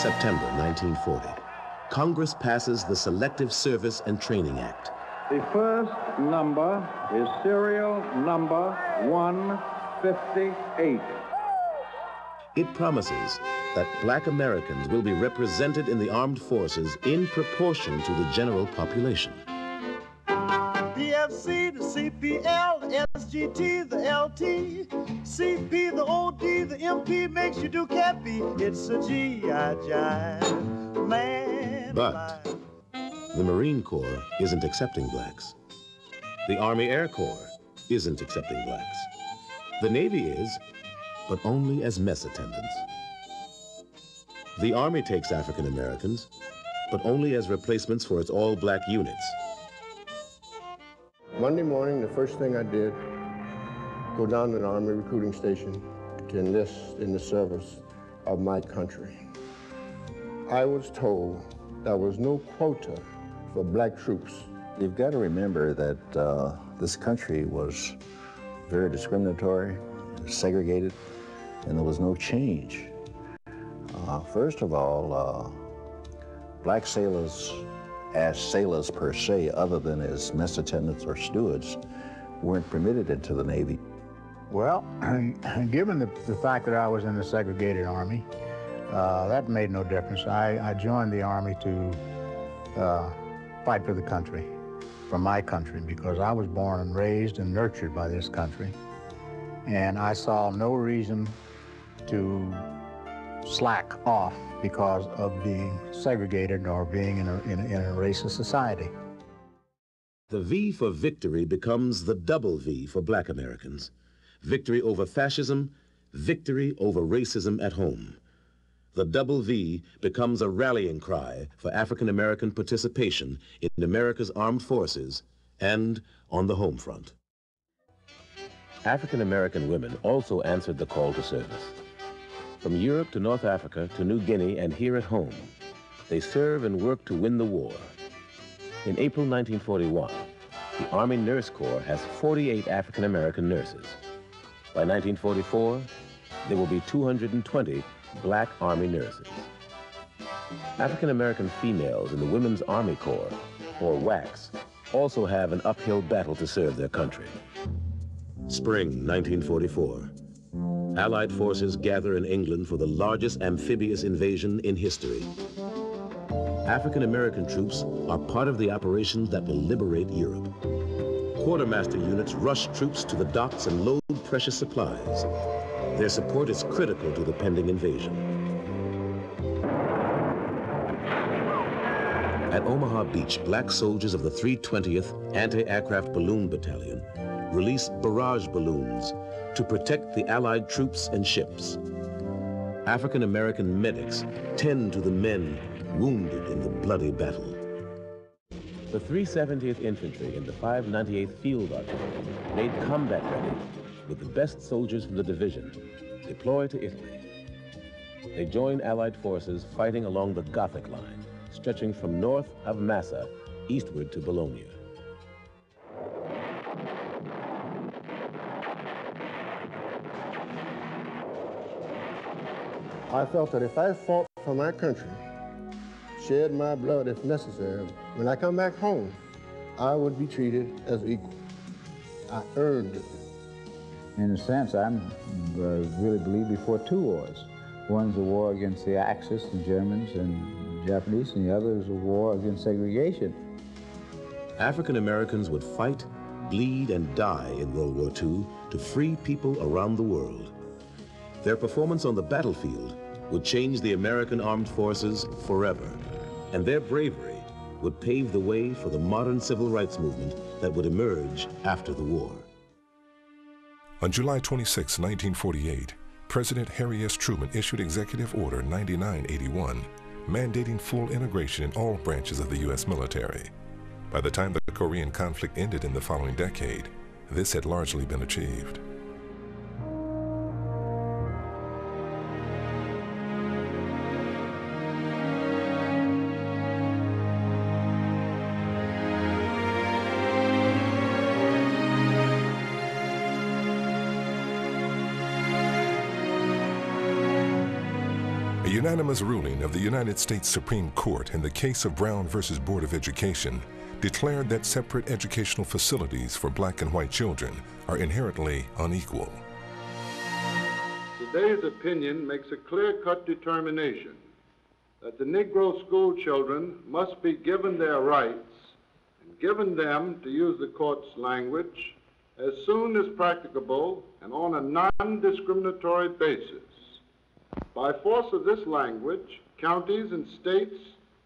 September 1940, Congress passes the Selective Service and Training Act. The first number is serial number 158. It promises that black Americans will be represented in the armed forces in proportion to the general population. PFC, the CPL, the SGT, the LT, CP, the OD, the MP makes you do cat beat. It's a G.I. jive, man. But the Marine Corps isn't accepting blacks. The Army Air Corps isn't accepting blacks. The Navy is, but only as mess attendants. The Army takes African Americans, but only as replacements for its all-black units. Monday morning, the first thing I did, go down to the Army recruiting station to enlist in the service of my country. I was told there was no quota for black troops. You've got to remember that this country was very discriminatory, segregated, and there was no change. First of all, black sailors, as sailors per se, other than as mess attendants or stewards, weren't permitted into the Navy. Well, given the fact that I was in the segregated Army, that made no difference. I joined the Army to fight for the country, for my country, because I was born and raised and nurtured by this country. And I saw no reason to slack off because of being segregated or being in a racist society. The V for victory becomes the double V for black Americans. Victory over fascism, victory over racism at home. The double V becomes a rallying cry for African American participation in America's armed forces and on the home front. African American women also answered the call to service. From Europe to North Africa to New Guinea and here at home, they serve and work to win the war. In April 1941, the Army Nurse Corps has 48 African American nurses. By 1944, there will be 220 black Army nurses. African American females in the Women's Army Corps, or WACs, also have an uphill battle to serve their country. Spring 1944. Allied forces gather in England for the largest amphibious invasion in history. African American troops are part of the operations that will liberate Europe. Quartermaster units rush troops to the docks and load precious supplies. Their support is critical to the pending invasion. At Omaha Beach, black soldiers of the 320th Anti-Aircraft Balloon Battalion release barrage balloons to protect the Allied troops and ships. African American medics tend to the men wounded in the bloody battle. The 370th Infantry and the 598th Field Artillery, made combat ready with the best soldiers from the division, deploy to Italy. They join Allied forces fighting along the Gothic Line, stretching from north of Massa eastward to Bologna. I felt that if I fought for my country, shed my blood if necessary, when I come back home, I would be treated as equal. I earned it. In a sense, I really believe before two wars. One's a war against the Axis, the Germans and Japanese, and the other is a war against segregation. African Americans would fight, bleed, and die in World War II to free people around the world. Their performance on the battlefield would change the American armed forces forever, and their bravery would pave the way for the modern civil rights movement that would emerge after the war. On July 26, 1948, President Harry S. Truman issued Executive Order 9981, mandating full integration in all branches of the U.S. military. By the time the Korean conflict ended in the following decade, this had largely been achieved. unanimous ruling of the United States Supreme Court in the case of Brown versus Board of Education declared that separate educational facilities for black and white children are inherently unequal. Today's opinion makes a clear-cut determination that the Negro school children must be given their rights and given them, to use the court's language, as soon as practicable and on a non-discriminatory basis. By force of this language, counties and states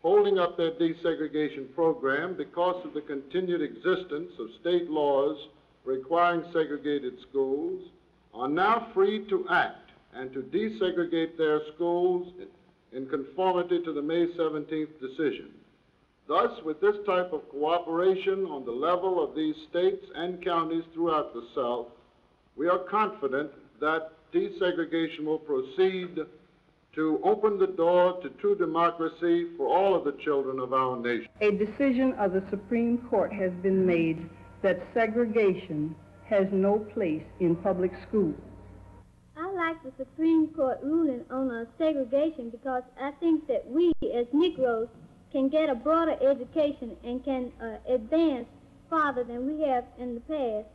holding up their desegregation program because of the continued existence of state laws requiring segregated schools are now free to act and to desegregate their schools in conformity to the May 17th decision. Thus, with this type of cooperation on the level of these states and counties throughout the South, we are confident that desegregation will proceed to open the door to true democracy for all of the children of our nation. A decision of the Supreme Court has been made that segregation has no place in public schools. I like the Supreme Court ruling on segregation because I think that we as Negroes can get a broader education and can advance farther than we have in the past.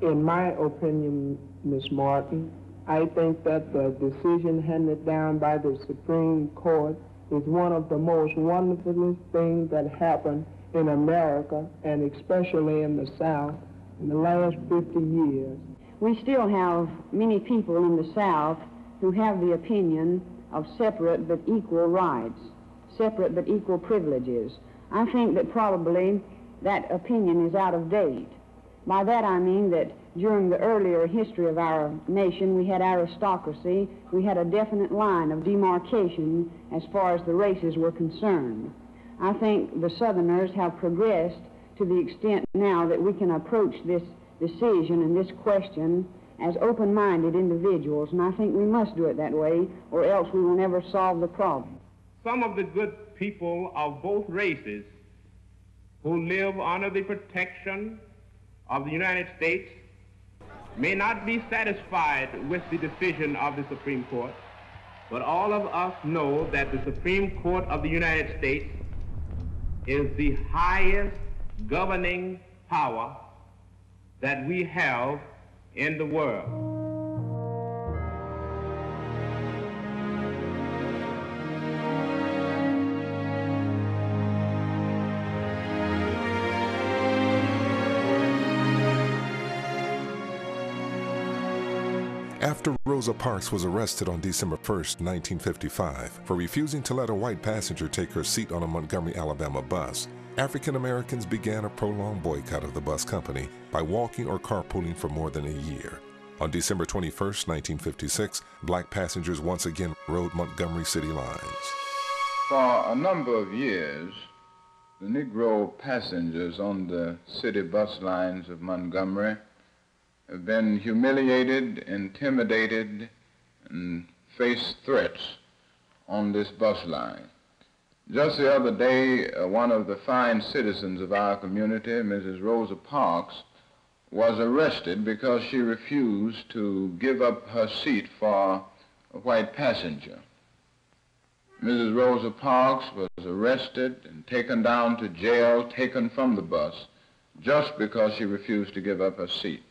In my opinion, Ms. Martin, I think that the decision handed down by the Supreme Court is one of the most wonderful things that happened in America, and especially in the South, in the last 50 years. We still have many people in the South who have the opinion of separate but equal rights, separate but equal privileges. I think that probably that opinion is out of date. By that I mean that during the earlier history of our nation, we had aristocracy, we had a definite line of demarcation as far as the races were concerned. I think the Southerners have progressed to the extent now that we can approach this decision and this question as open-minded individuals, and I think we must do it that way, or else we will never solve the problem. Some of the good people of both races who live under the protection of the United States may not be satisfied with the decision of the Supreme Court, but all of us know that the Supreme Court of the United States is the highest governing power that we have in the world. After Rosa Parks was arrested on December 1st, 1955, for refusing to let a white passenger take her seat on a Montgomery, Alabama bus, African Americans began a prolonged boycott of the bus company by walking or carpooling for more than a year. On December 21st, 1956, black passengers once again rode Montgomery city lines. For a number of years, the Negro passengers on the city bus lines of Montgomery have been humiliated, intimidated, and faced threats on this bus line. Just the other day, one of the fine citizens of our community, Mrs. Rosa Parks, was arrested because she refused to give up her seat for a white passenger. Mrs. Rosa Parks was arrested and taken down to jail, taken from the bus, just because she refused to give up her seat.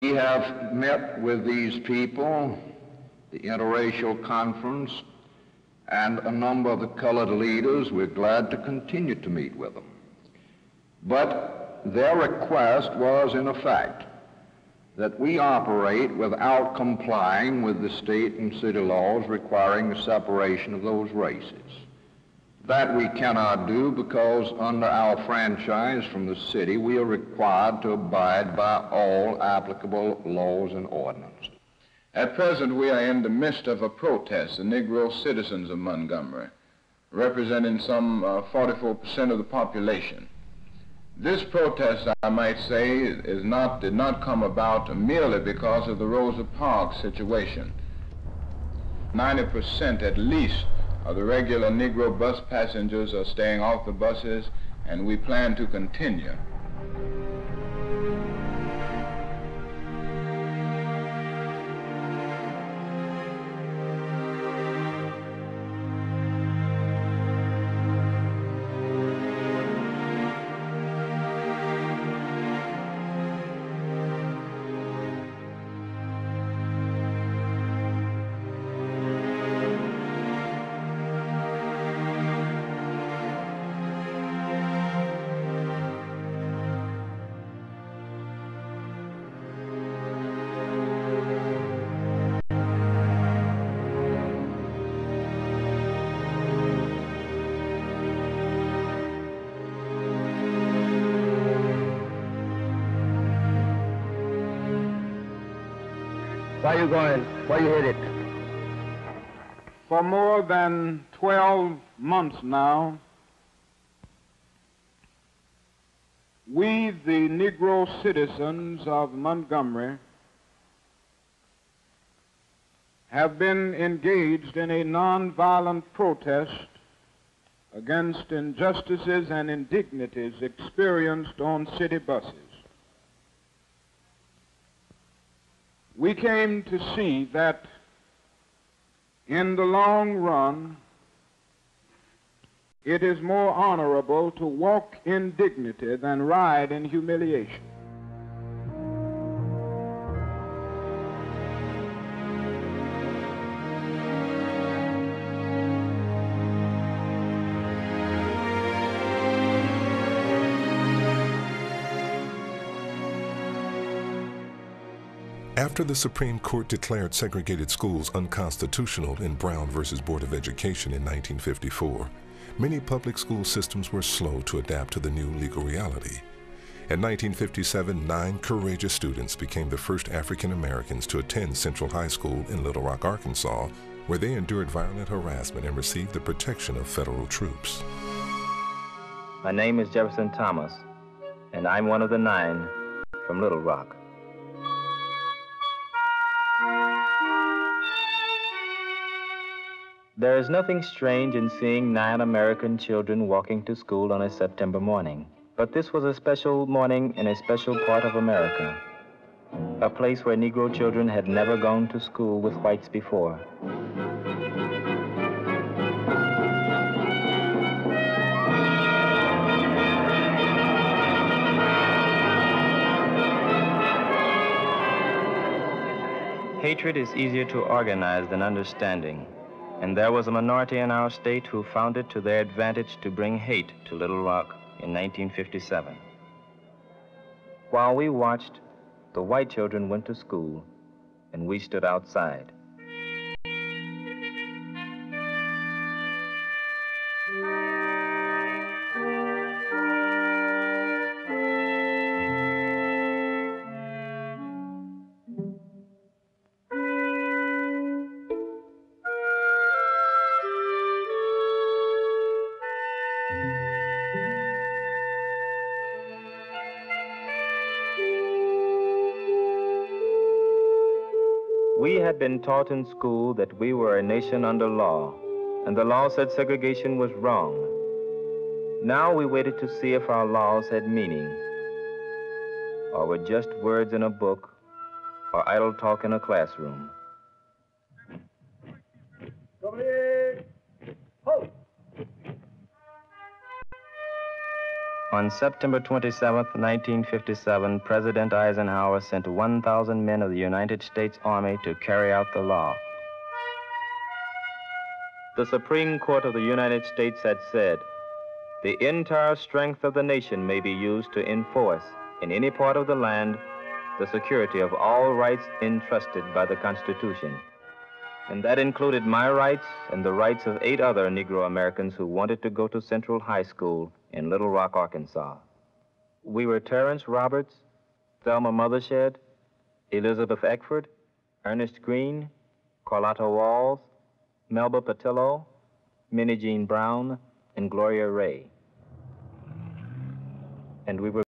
We have met with these people, the interracial conference, and a number of the colored leaders. We're glad to continue to meet with them. But their request was, in effect, that we operate without complying with the state and city laws requiring the separation of those races. That we cannot do because under our franchise from the city, we are required to abide by all applicable laws and ordinances. At present, we are in the midst of a protest, the Negro citizens of Montgomery, representing some 44% of the population. This protest, I might say, did not come about merely because of the Rosa Parks situation. 90% at least of the regular Negro bus passengers are staying off the buses, and we plan to continue. Where you going? Where you headed? For more than 12 months now, we, the Negro citizens of Montgomery, have been engaged in a nonviolent protest against injustices and indignities experienced on city buses. We came to see that in the long run, it is more honorable to walk in dignity than ride in humiliation. After the Supreme Court declared segregated schools unconstitutional in Brown versus Board of Education in 1954, many public school systems were slow to adapt to the new legal reality. In 1957, 9 courageous students became the first African Americans to attend Central High School in Little Rock, Arkansas, where they endured violent harassment and received the protection of federal troops. My name is Jefferson Thomas, and I'm one of the 9 from Little Rock. There is nothing strange in seeing 9 American children walking to school on a September morning. But this was a special morning in a special part of America, a place where Negro children had never gone to school with whites before. Hatred is easier to organize than understanding. And there was a minority in our state who found it to their advantage to bring hate to Little Rock in 1957. While we watched, the white children went to school, and we stood outside. We had been taught in school that we were a nation under law, and the law said segregation was wrong. Now we waited to see if our laws had meaning, or were just words in a book, or idle talk in a classroom. On September 27, 1957, President Eisenhower sent 1,000 men of the United States Army to carry out the law. The Supreme Court of the United States had said, "The entire strength of the nation may be used to enforce, in any part of the land, the security of all rights entrusted by the Constitution." And that included my rights and the rights of 8 other Negro Americans who wanted to go to Central High School in Little Rock, Arkansas. We were Terrence Roberts, Thelma Mothershed, Elizabeth Eckford, Ernest Green, Carlotta Walls, Melba Patillo, Minnie Jean Brown, and Gloria Ray. And we were